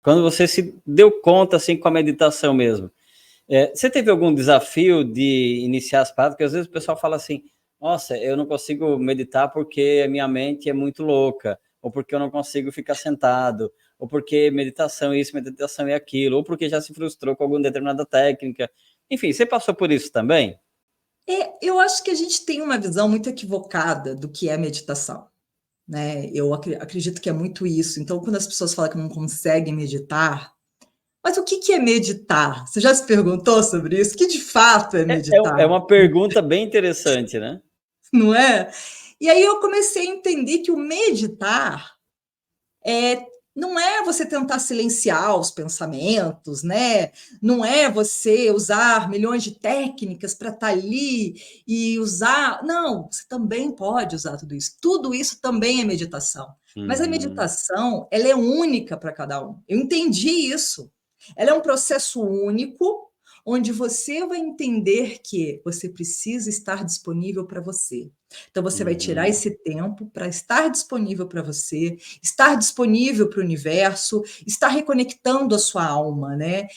Quando você se deu conta, assim, com a meditação mesmo. Você teve algum desafio de iniciar as práticas? Porque às vezes o pessoal fala assim, nossa, eu não consigo meditar porque a minha mente é muito louca, ou porque eu não consigo ficar sentado, ou porque meditação é isso, meditação é aquilo, ou porque já se frustrou com alguma determinada técnica. Enfim, você passou por isso também? Eu acho que a gente tem uma visão muito equivocada do que é meditação, né? Eu acredito que é muito isso. Então, quando as pessoas falam que não conseguem meditar, mas o que é meditar? Você já se perguntou sobre isso? O que de fato é É meditar? uma pergunta bem interessante, né? Não é? E aí eu comecei a entender que o meditar não é você tentar silenciar os pensamentos, né? Não é você usar milhões de técnicas para estar ali e usar. Não, você também pode usar tudo isso. Tudo isso também é meditação. Mas a Uhum. meditação, ela é única para cada um. Eu entendi isso. Ela é um processo único, onde você vai entender que você precisa estar disponível para você. Então, você vai tirar Uhum. esse tempo para estar disponível para você, estar disponível para o universo, estar reconectando a sua alma, né?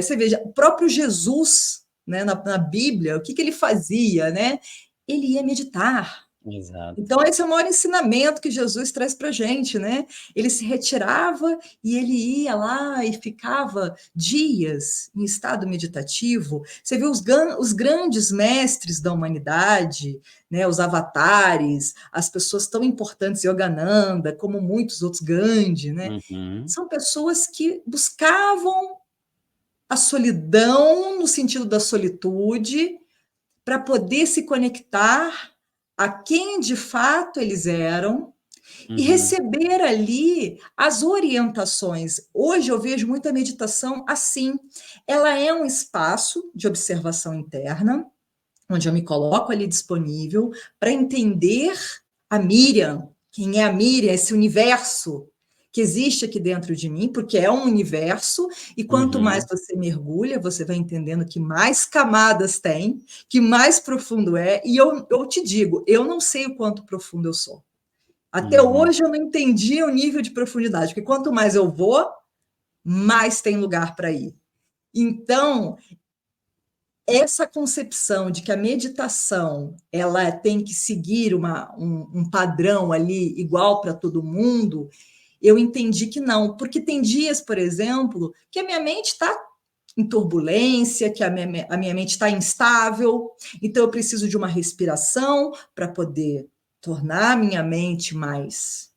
Você veja, o próprio Jesus, né, na Bíblia, o que ele fazia, né? Ele ia meditar. Exato. Então, esse é o maior ensinamento que Jesus traz para a gente, né? Ele se retirava e ele ia lá e ficava dias em estado meditativo. Você vê os grandes mestres da humanidade, né? Os avatares, as pessoas tão importantes, Yogananda, como muitos outros, Gandhi, né? Uhum. São pessoas que buscavam a solidão, no sentido da solitude, para poder se conectar a quem de fato eles eram e Uhum. receber ali as orientações. Hoje eu vejo muita meditação assim. Ela é um espaço de observação interna, onde eu me coloco ali disponível para entender a Miriam, quem é a Miriam, esse universo que existe aqui dentro de mim, porque é um universo, e quanto mais Uhum. você mergulha, você vai entendendo que mais camadas tem, que mais profundo é, e eu te digo, eu não sei o quanto profundo eu sou. Até Uhum. hoje eu não entendi o nível de profundidade, porque quanto mais eu vou, mais tem lugar para ir. Então, essa concepção de que a meditação ela tem que seguir um padrão ali igual para todo mundo, eu entendi que não, porque tem dias, por exemplo, que a minha mente está em turbulência, que a minha mente está instável, então eu preciso de uma respiração para poder tornar a minha mente mais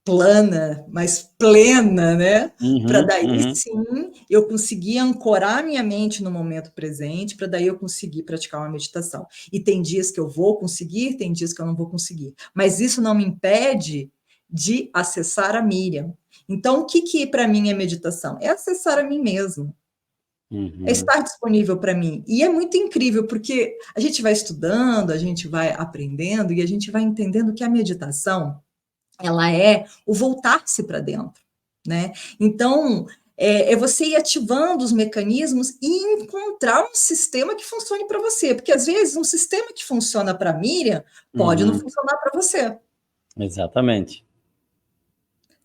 plana, mais plena, né? Para Uhum. daí Uhum. sim eu conseguir ancorar minha mente no momento presente, para daí eu conseguir praticar uma meditação. E tem dias que eu vou conseguir, tem dias que eu não vou conseguir. Mas isso não me impede de acessar a Miriam. Então, o que para mim é meditação? É acessar a mim mesmo. É Uhum. estar disponível para mim. E é muito incrível, porque a gente vai estudando, a gente vai aprendendo e a gente vai entendendo que a meditação ela é o voltar-se para dentro, né? Então, é você ir ativando os mecanismos e encontrar um sistema que funcione para você, porque às vezes um sistema que funciona para a Miriam pode não Uhum. funcionar para você. Exatamente.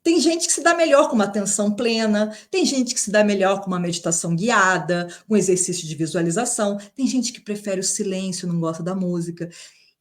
Tem gente que se dá melhor com uma atenção plena, tem gente que se dá melhor com uma meditação guiada, um exercício de visualização, tem gente que prefere o silêncio, não gosta da música.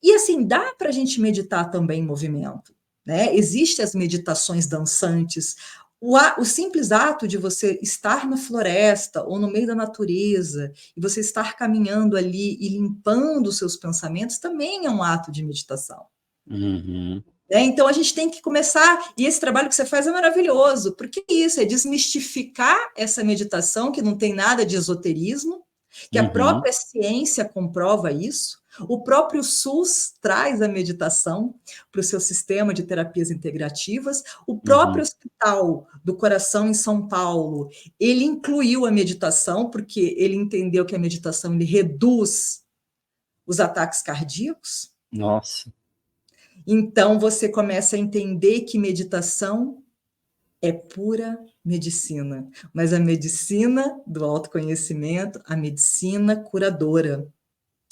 E assim, dá para a gente meditar também em movimento, né? Existem as meditações dançantes. O simples ato de você estar na floresta ou no meio da natureza e você estar caminhando ali e limpando os seus pensamentos também é um ato de meditação. Uhum. Então a gente tem que começar, e esse trabalho que você faz é maravilhoso, porque isso é desmistificar essa meditação que não tem nada de esoterismo, que a Uhum. própria ciência comprova isso. O próprio SUS traz a meditação para o seu sistema de terapias integrativas. O próprio Uhum. Hospital do Coração em São Paulo, ele incluiu a meditação, porque ele entendeu que a meditação ele reduz os ataques cardíacos. Nossa. Então você começa a entender que meditação é pura medicina, mas a medicina do autoconhecimento, a medicina curadora,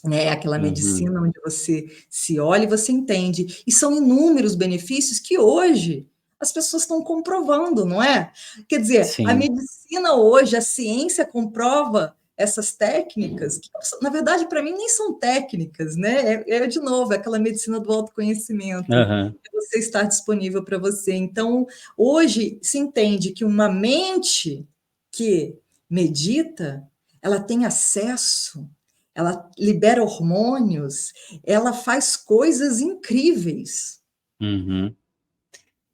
né? Aquela Uhum. medicina onde você se olha e você entende. E são inúmeros benefícios que hoje as pessoas estão comprovando, não é? Quer dizer, a Sim. medicina hoje, a ciência comprova essas técnicas, que, na verdade, para mim, nem são técnicas, né? De novo, é aquela medicina do autoconhecimento, Aham. é você estar disponível para você. Então, hoje se entende que uma mente que medita, ela tem acesso, ela libera hormônios, ela faz coisas incríveis. Uhum.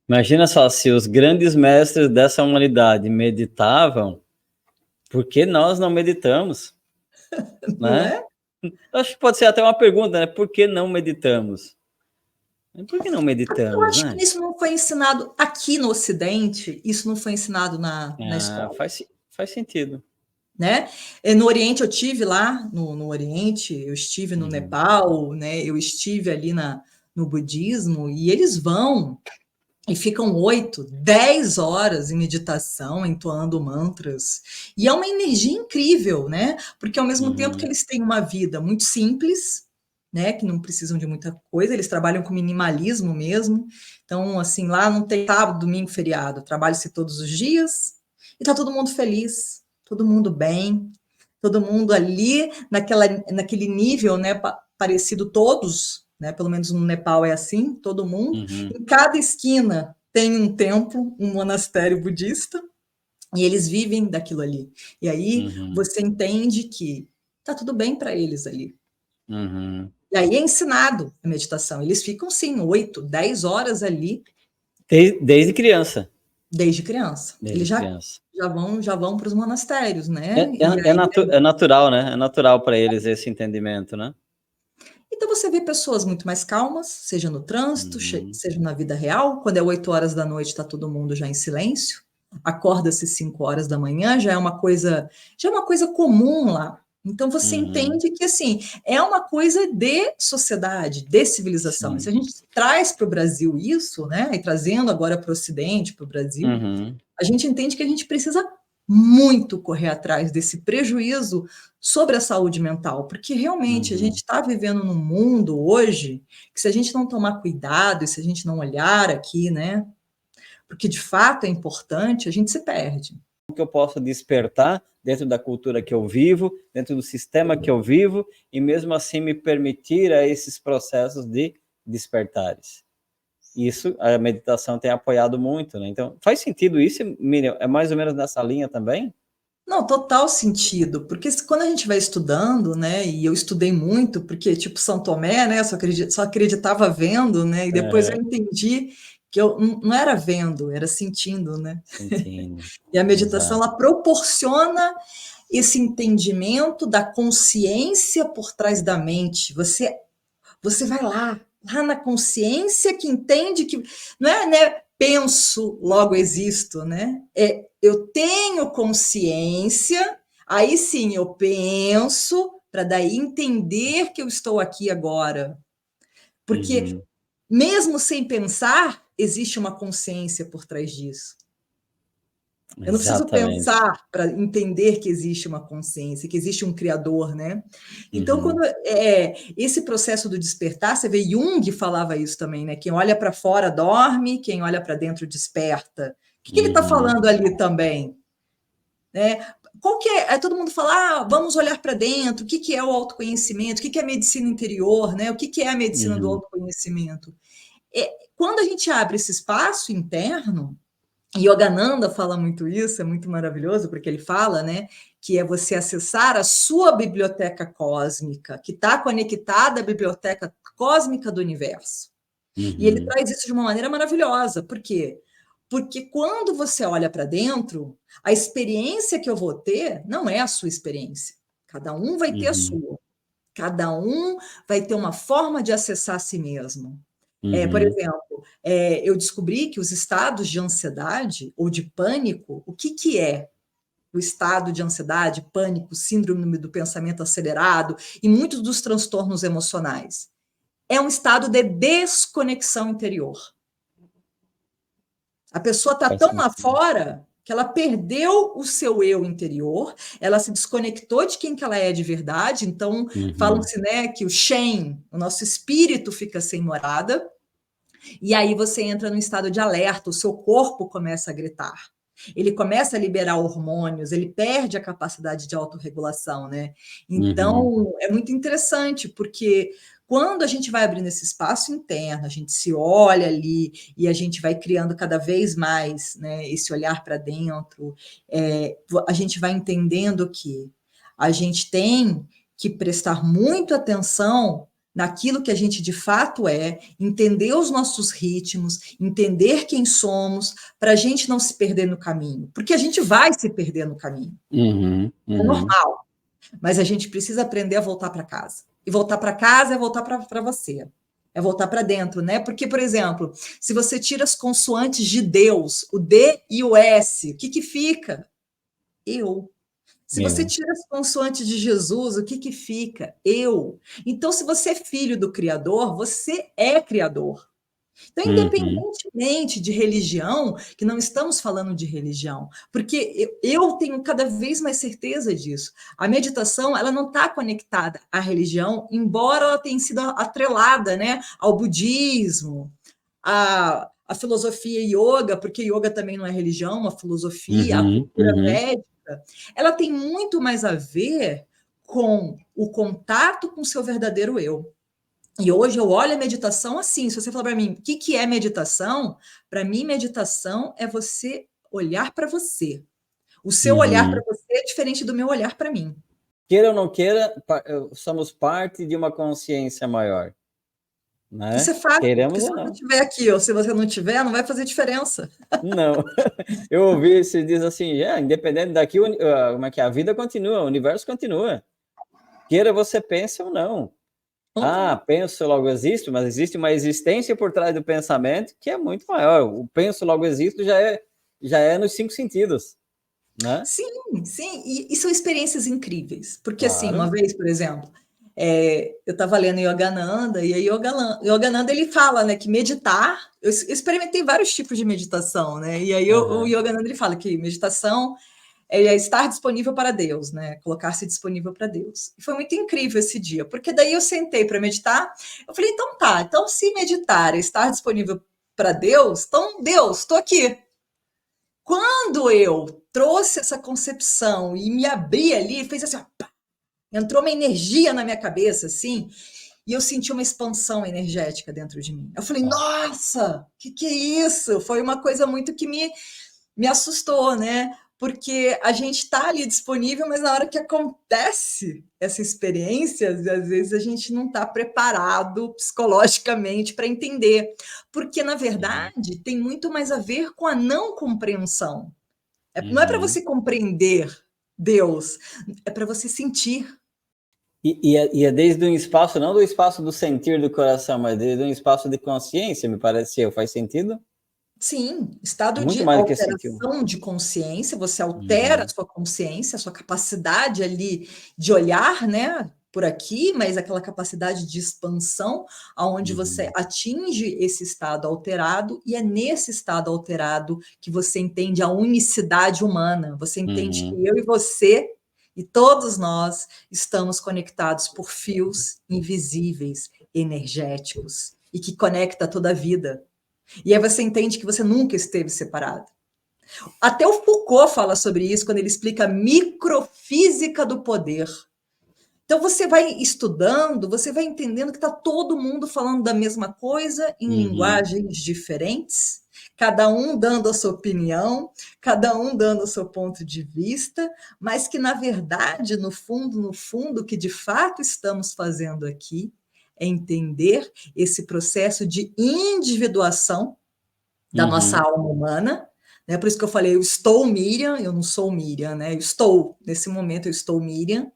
Imagina só, se os grandes mestres dessa humanidade meditavam, por que nós não meditamos, Não né? é? Acho que pode ser até uma pergunta, né? Por que não meditamos? Por que não Eu meditamos, acho que né? isso não foi ensinado aqui no Ocidente, isso não foi ensinado na Ah, escola, faz sentido. né? No Oriente, eu tive lá no Oriente, eu estive no Uhum. Nepal, né? Eu estive ali no budismo, e eles vão e ficam 8, 10 horas em meditação, entoando mantras. E é uma energia incrível, né? Porque ao mesmo tempo que Uhum. eles têm uma vida muito simples, né? Que não precisam de muita coisa, eles trabalham com minimalismo mesmo. Então, assim, lá não tem sábado, domingo, feriado. Trabalha-se todos os dias e tá todo mundo feliz, todo mundo bem, todo mundo ali naquele nível, né? Parecido todos, né? Pelo menos no Nepal é assim, todo mundo. Uhum. Em cada esquina tem um templo, um monastério budista, e eles vivem daquilo ali. E aí Uhum. você entende que tá tudo bem para eles ali. Uhum. E aí é ensinado a meditação. Eles ficam, sim, 8, 10 horas ali Desde criança. desde criança. Desde Eles criança. já vão para os monastérios, né? É natural, né? É natural para eles esse entendimento, né? Então você vê pessoas muito mais calmas, seja no trânsito, Uhum. seja na vida real. Quando é 8 horas da noite, está todo mundo já em silêncio. Acorda-se 5 horas da manhã, já é uma coisa comum lá. Então você Uhum. entende que assim é uma coisa de sociedade, de civilização. E se Sim. a gente traz para o Brasil isso, né? E trazendo agora para o Ocidente, para o Brasil, Uhum. a gente entende que a gente precisa muito correr atrás desse prejuízo sobre a saúde mental, porque realmente a gente Uhum. está vivendo num mundo hoje que, se a gente não tomar cuidado e se a gente não olhar aqui, né, porque de fato é importante, a gente se perde. O que eu posso despertar dentro da cultura que eu vivo, dentro do sistema que eu vivo, e mesmo assim me permitir a esses processos de despertares. Isso a meditação tem apoiado muito, né? Então, faz sentido isso, Miriam? É mais ou menos nessa linha também? Não, total sentido, porque quando a gente vai estudando, né, e eu estudei muito, porque tipo São Tomé, né, só acreditava vendo, né, e depois eu Uhum. entendi que eu não era vendo, era sentindo, né. Sentindo. E a meditação, Exato. ela proporciona esse entendimento da consciência por trás da mente. Você vai lá na consciência que entende que não é, né, penso, logo existo, né? Eu tenho consciência, aí sim eu penso para daí entender que eu estou aqui agora. Porque Uhum. mesmo sem pensar, existe uma consciência por trás disso. Eu não preciso Exatamente. pensar para entender que existe uma consciência, que existe um criador, né? Então, Uhum. quando esse processo do despertar, você vê Jung falava isso também, né? Quem olha para fora dorme, quem olha para dentro desperta. O que ele está Uhum. falando ali também? Né? Qual que é? Todo mundo fala, vamos olhar para dentro, o que é o autoconhecimento, o que é a medicina interior, né? O que é a medicina do Uhum. autoconhecimento? Quando a gente abre esse espaço interno, e Yogananda fala muito isso, é muito maravilhoso, porque ele fala, né, que é você acessar a sua biblioteca cósmica, que está conectada à biblioteca cósmica do universo. E ele Uhum. traz isso de uma maneira maravilhosa. Por quê? Porque quando você olha para dentro, a experiência que eu vou ter não é a sua experiência. Cada um vai ter a Uhum. sua. Cada um vai ter uma forma de acessar a si mesmo. Por Uhum. exemplo, eu descobri que os estados de ansiedade ou de pânico, o que é o estado de ansiedade, pânico, síndrome do pensamento acelerado e muitos dos transtornos emocionais? É um estado de desconexão interior. A pessoa está Faz tão lá sentido. fora que ela perdeu o seu eu interior, ela se desconectou de quem que ela é de verdade. Então, Uhum. falam-se, né, que o Shen, o nosso espírito, fica sem morada. E aí você entra num estado de alerta, o seu corpo começa a gritar. Ele começa a liberar hormônios, ele perde a capacidade de autorregulação, né? Uhum. Então, é muito interessante, porque quando a gente vai abrindo esse espaço interno, a gente se olha ali e a gente vai criando cada vez mais, né, esse olhar para dentro, a gente vai entendendo que a gente tem que prestar muito atenção naquilo que a gente de fato é, entender os nossos ritmos, entender quem somos, para a gente não se perder no caminho, porque a gente vai se perder no caminho, Uhum. é Uhum. normal, mas a gente precisa aprender a voltar para casa. E voltar para casa é voltar para você, é voltar para dentro, né? Porque, por exemplo, se você tira as consoantes de Deus, o D e o S, o que que fica? Eu. Se você Eu. tira as consoantes de Jesus, o que que fica? Eu. Então, se você é filho do Criador, você é Criador. Então, Uhum. independentemente de religião, que não estamos falando de religião, porque eu tenho cada vez mais certeza disso. A meditação, ela não está conectada à religião, embora ela tenha sido atrelada, né, ao budismo, à filosofia yoga, porque yoga também não é religião, uma filosofia, a Uhum. cultura Uhum. védica, ela tem muito mais a ver com o contato com o seu verdadeiro eu. E hoje eu olho a meditação assim. Se você falar para mim, o que que é meditação? Para mim, meditação é você olhar para você. O seu olhar para Uhum. você é diferente do meu olhar para mim. Queira ou não queira, somos parte de uma consciência maior, Isso né? é fato, porque Queremos se ou você não. estiver aqui ou se você não estiver, não vai fazer diferença. Não. Eu ouvi se diz assim, independente daqui, como é que é? A vida continua, o universo continua. Queira você pense ou não. Uhum. Penso, logo existo, mas existe uma existência por trás do pensamento que é muito maior. O penso, logo existo já é nos 5 sentidos, né? Sim, sim, e são experiências incríveis, porque assim, uma Claro. vez, por exemplo, eu estava lendo Yogananda, e a Yogananda ele fala, né, que meditar, eu experimentei vários tipos de meditação, né, e aí o Aham. Yogananda ele fala que meditação é estar disponível para Deus, né, colocar-se disponível para Deus. E foi muito incrível esse dia, porque daí eu sentei para meditar, eu falei, então tá, então se meditar é estar disponível para Deus, então Deus, estou aqui. Quando eu trouxe essa concepção e me abri ali, fez assim, ó, pá, entrou uma energia na minha cabeça, assim, e eu senti uma expansão energética dentro de mim. Eu falei, Ó. nossa, que é isso? Foi uma coisa muito que me assustou, né? Porque a gente está ali disponível, mas na hora que acontece essa experiência, às vezes a gente não está preparado psicologicamente para entender. Porque, na Sim. verdade, tem muito mais a ver com a não compreensão. Não é para Uhum. você compreender Deus, é para você sentir. E é desde um espaço, não do espaço do sentir do coração, mas desde um espaço de consciência, me pareceu. Faz sentido? Sim, É estado muito de mais do que sentir. alteração de consciência, você altera a Uhum. sua consciência, a sua capacidade ali de olhar, né, por aqui, mas aquela capacidade de expansão, aonde você Uhum. atinge esse estado alterado, e é nesse estado alterado que você entende a unicidade humana, você entende que Uhum. eu e você e todos nós estamos conectados por fios invisíveis, energéticos, e que conecta toda a vida. E aí você entende que você nunca esteve separado. Até o Foucault fala sobre isso quando ele explica a microfísica do poder. Então você vai estudando, você vai entendendo que está todo mundo falando da mesma coisa em Uhum. linguagens diferentes, cada um dando a sua opinião, cada um dando o seu ponto de vista, mas que na verdade, no fundo, o que de fato estamos fazendo aqui é entender esse processo de individuação da nossa Uhum. alma humana, né? Por isso que eu falei, eu estou Miriam, eu não sou Miriam, né? Eu estou, nesse momento, eu estou Miriam,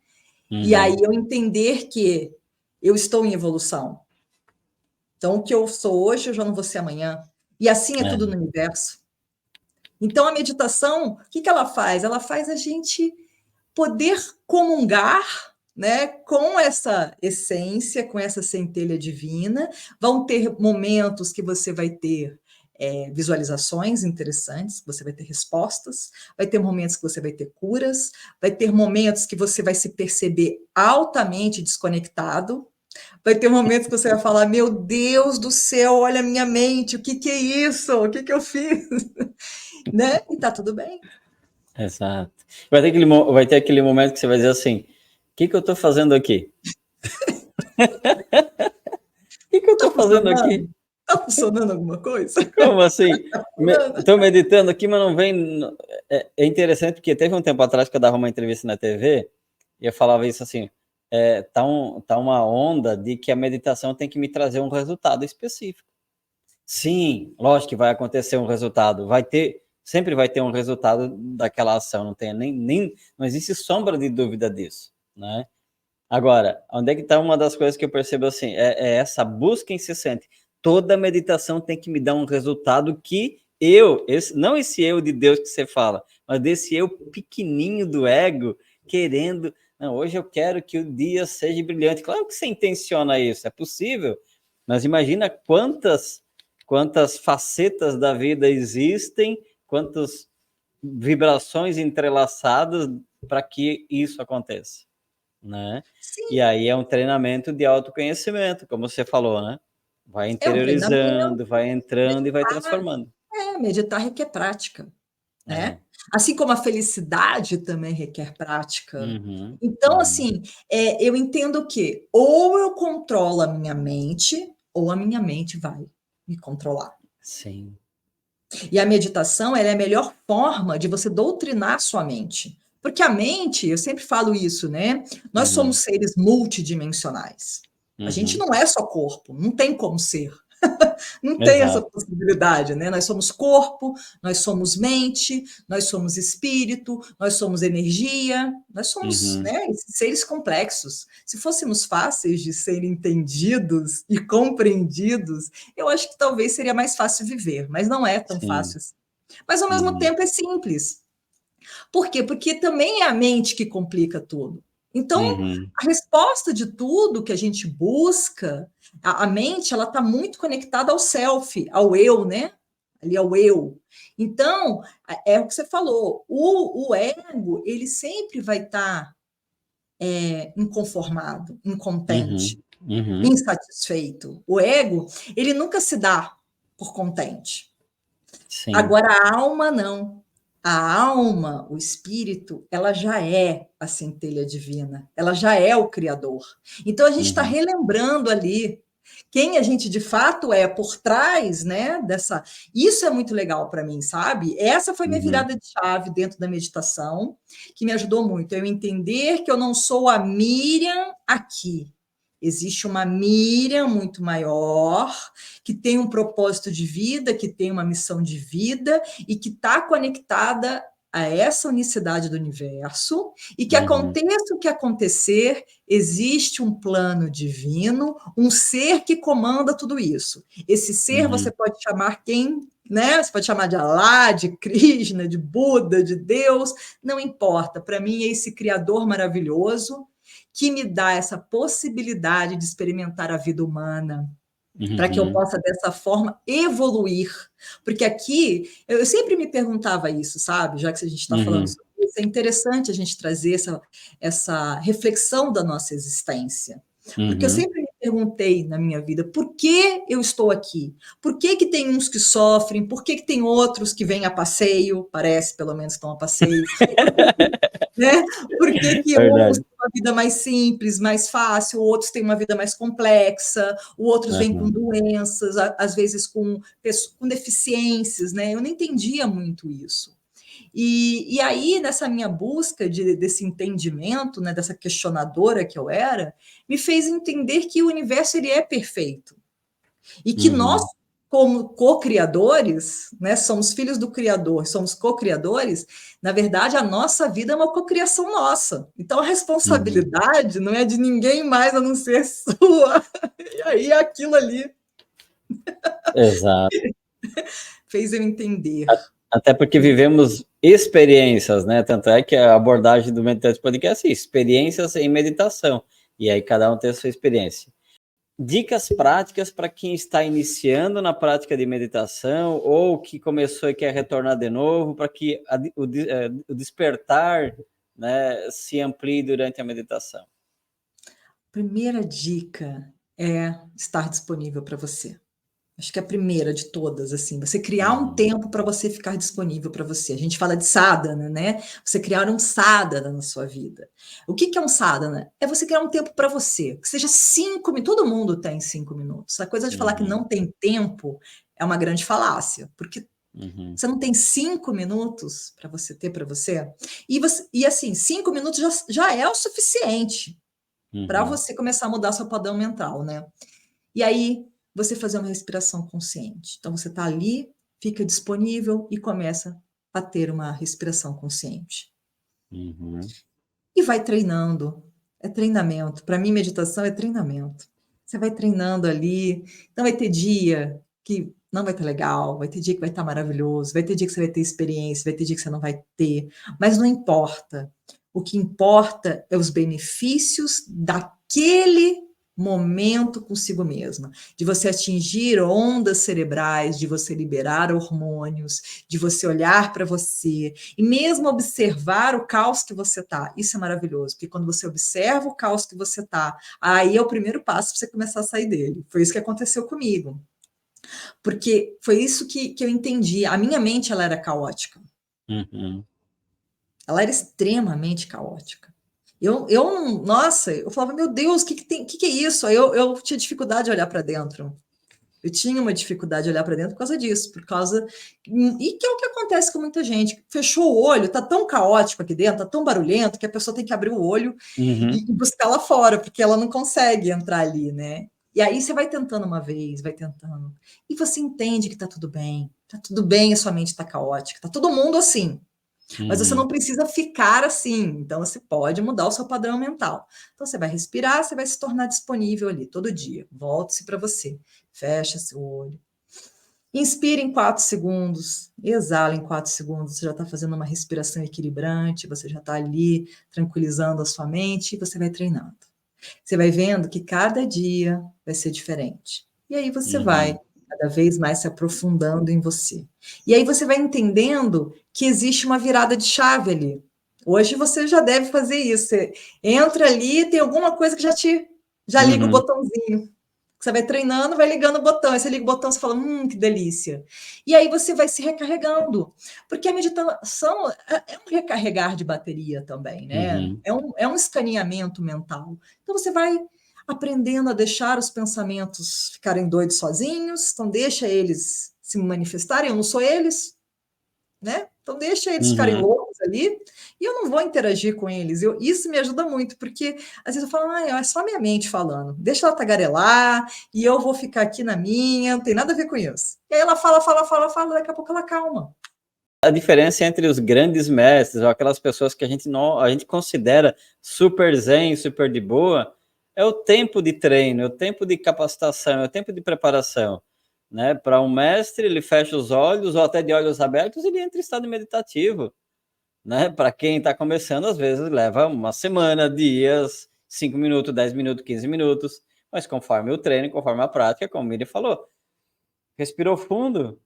e aí Uhum. eu entender que eu estou em evolução. Então, o que eu sou hoje, eu já não vou ser amanhã. E assim é tudo É. no universo. Então, a meditação, o que ela faz? Ela faz a gente poder comungar, né, com essa essência, com essa centelha divina. Vão ter momentos que você vai ter visualizações interessantes, você vai ter respostas, vai ter momentos que você vai ter curas, vai ter momentos que você vai se perceber altamente desconectado. Vai ter momentos que você vai falar, meu Deus do céu, olha a minha mente, o que que é isso? O que que eu fiz? Né? E tá tudo bem. Exato. Vai ter aquele momento que você vai dizer assim, o que que eu estou fazendo aqui? O que que eu Tá estou fazendo aqui? funcionando? Tá funcionando alguma coisa? Como assim? Tá funcionando? Estou meditando aqui, mas não vem... É interessante porque teve um tempo atrás que eu dava uma entrevista na TV e eu falava isso assim, tá uma onda de que a meditação tem que me trazer um resultado específico. Sim, lógico que vai acontecer um resultado, sempre vai ter um resultado daquela ação, não existe sombra de dúvida disso, né? Agora, onde é que está uma das coisas que eu percebo assim, essa busca incessante. Toda meditação tem que me dar um resultado que não esse eu de Deus que você fala, mas desse eu pequenininho do ego, querendo, não, hoje eu quero que o dia seja brilhante. Claro que você intenciona isso, é possível, mas imagina quantas facetas da vida existem, quantas vibrações entrelaçadas para que isso aconteça, né? Sim, E aí é um treinamento de autoconhecimento, como você falou, né? Vai é um treinamento. interiorizando, vai entrando e vai transformando. Meditar requer prática, né? É. Assim como a felicidade também requer prática. Uhum, Então, uhum. assim, eu entendo que ou eu controlo a minha mente, ou a minha mente vai me controlar. Sim. E a meditação, ela é a melhor forma de você doutrinar a sua mente. Porque a mente, eu sempre falo isso, né? Nós somos Uhum, seres multidimensionais. A gente uhum. não é só corpo, não tem como ser. Não tem essa Exato. possibilidade, né? Nós somos corpo, nós somos mente, nós somos espírito, nós somos energia, nós somos, Uhum, né, esses seres complexos. Se fôssemos fáceis de serem entendidos e compreendidos, eu acho que talvez seria mais fácil viver, mas não é tão sim. fácil assim. Mas ao mesmo Uhum, tempo é simples. Por quê? Porque também é a mente que complica tudo. Então, uhum, a resposta de tudo que a gente busca, a mente, ela está muito conectada ao self, ao eu, né? Ali ao eu. Então, é o que você falou, o ego, ele sempre vai estar inconformado, incontente, uhum, uhum. insatisfeito. O ego, ele nunca se dá por contente. Sim. Agora, a alma não. A alma, o espírito, ela já é a centelha divina, ela já é o Criador. Então, a gente está Uhum, relembrando ali quem a gente de fato é por trás, né, dessa. Isso é muito legal para mim, sabe? Essa foi minha uhum, virada de chave dentro da meditação, que me ajudou muito. Eu entender que eu não sou a Miriam aqui. Existe uma Miriam muito maior, que tem um propósito de vida, que tem uma missão de vida e que está conectada a essa unicidade do universo, e que uhum, aconteça o que acontecer, existe um plano divino, um ser que comanda tudo isso. Esse ser você uhum, pode chamar quem, né? Você pode chamar de Alá, de Krishna, de Buda, de Deus, não importa. Para mim é esse criador maravilhoso que me dá essa possibilidade de experimentar a vida humana, para que eu uhum, possa, dessa forma, evoluir. Porque aqui, eu sempre me perguntava isso, sabe? Já que a gente está falando uhum, sobre isso, é interessante a gente trazer essa reflexão da nossa existência. Porque eu uhum, sempre me perguntei na minha vida, por que eu estou aqui? Por que que tem uns que sofrem? Por que que tem outros que vêm a passeio? Parece, pelo menos, estão a passeio. Né? Por que que uns verdade. têm uma vida mais simples, mais fácil, outros têm uma vida mais complexa, outros vêm com Uhum, doenças, às vezes com deficiências, né? Eu não entendia muito isso. E aí, nessa minha busca desse entendimento, né, dessa questionadora que eu era, me fez entender que o universo ele é perfeito. E que nós, uhum, como co-criadores, né, somos filhos do Criador, somos co-criadores, na verdade, a nossa vida é uma cocriação nossa. Então, a uhum. responsabilidade não é de ninguém mais a não ser sua. E aí, aquilo ali Exato. fez eu entender. Até porque vivemos experiências, né? Tanto é que a abordagem do Meditante Podcast é experiências em meditação. E aí cada um tem a sua experiência. Dicas práticas para quem está iniciando na prática de meditação ou que começou e quer retornar de novo, para que o despertar, né, se amplie durante a meditação. Primeira dica é estar disponível para você. Acho que é a primeira de todas, assim, você criar um Uhum. tempo para você ficar disponível para você. A gente fala de sadhana, né? Você criar um sadhana na sua vida. O que é um sadhana? É você criar um tempo para você, que seja 5 minutos. Todo mundo tem 5 minutos. A coisa de falar que Uhum. não tem tempo é uma grande falácia, porque Uhum. você não tem 5 minutos para você ter para você. E assim, 5 minutos já é o suficiente para Uhum. você começar a mudar seu padrão mental, né? E aí, você fazer uma respiração consciente. Então, você está ali, fica disponível e começa a ter uma respiração consciente. Uhum. E vai treinando. É treinamento. Para mim, meditação é treinamento. Você vai treinando ali. Então, vai ter dia que não vai estar legal, vai ter dia que vai estar maravilhoso, vai ter dia que você vai ter experiência, vai ter dia que você não vai ter. Mas não importa. O que importa é os benefícios daquele momento consigo mesma, de você atingir ondas cerebrais, de você liberar hormônios, de você olhar para você e mesmo observar o caos que você está. Isso é maravilhoso, porque quando você observa o caos que você está, aí é o primeiro passo para você começar a sair dele. Foi isso que aconteceu comigo. Porque foi isso que eu entendi. A minha mente ela era caótica. Uhum. Ela era extremamente caótica. Nossa, eu falava, meu Deus, o que é isso? Aí eu tinha dificuldade de olhar para dentro. Eu tinha uma dificuldade de olhar para dentro por causa disso, por causa. E que é o que acontece com muita gente. Fechou o olho, tá tão caótico aqui dentro, tá tão barulhento, que a pessoa tem que abrir o olho Uhum. e buscar lá fora, porque ela não consegue entrar ali, né? E aí você vai tentando uma vez, vai tentando. E você entende que tá tudo bem. Tá tudo bem, a sua mente tá caótica. Tá todo mundo assim. Mas você não Uhum. precisa ficar assim. Então, você pode mudar o seu padrão mental. Então, você vai respirar, você vai se tornar disponível ali todo dia. Volte-se para você. Fecha seu olho. Inspire em 4 segundos. Exala em 4 segundos. Você já está fazendo uma respiração equilibrante. Você já está ali tranquilizando a sua mente. E você vai treinando. Você vai vendo que cada dia vai ser diferente. E aí você vai Uhum. cada vez mais se aprofundando em você. E aí você vai entendendo que existe uma virada de chave ali. Hoje você já deve fazer isso. Você entra ali, tem alguma coisa que já liga o Uhum. botãozinho. Você vai treinando, vai ligando o botão. Aí você liga o botão, você fala, que delícia. E aí você vai se recarregando. Porque a meditação é um recarregar de bateria também, né? Uhum. É um escaneamento mental. Então você vai aprendendo a deixar os pensamentos ficarem doidos sozinhos. Então deixa eles se manifestarem. Eu não sou eles, né? Então deixa eles ficarem Uhum. loucos ali e eu não vou interagir com eles. Isso me ajuda muito, porque às vezes eu falo, é só minha mente falando, deixa ela tagarelar e eu vou ficar aqui na minha, não tem nada a ver com isso. E aí ela fala, fala, fala, fala, daqui a pouco ela calma. A diferença entre os grandes mestres, ou aquelas pessoas que a gente considera super zen, super de boa, é o tempo de treino, é o tempo de capacitação, é o tempo de preparação. Né? Para um mestre, ele fecha os olhos, ou até de olhos abertos, ele entra em estado meditativo. Né? Para quem está começando, às vezes leva uma semana, dias, 5 minutos, 10 minutos, 15 minutos, mas conforme o treino, conforme a prática, como ele falou, respirou fundo,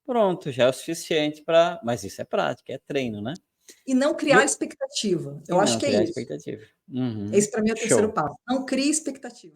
pronto, já é o suficiente para. Mas isso é prática, é treino, né? E não criar expectativa. Eu E acho não que é criar isso. expectativa. Uhum. Esse para mim é o terceiro Show. passo. Não crie expectativa.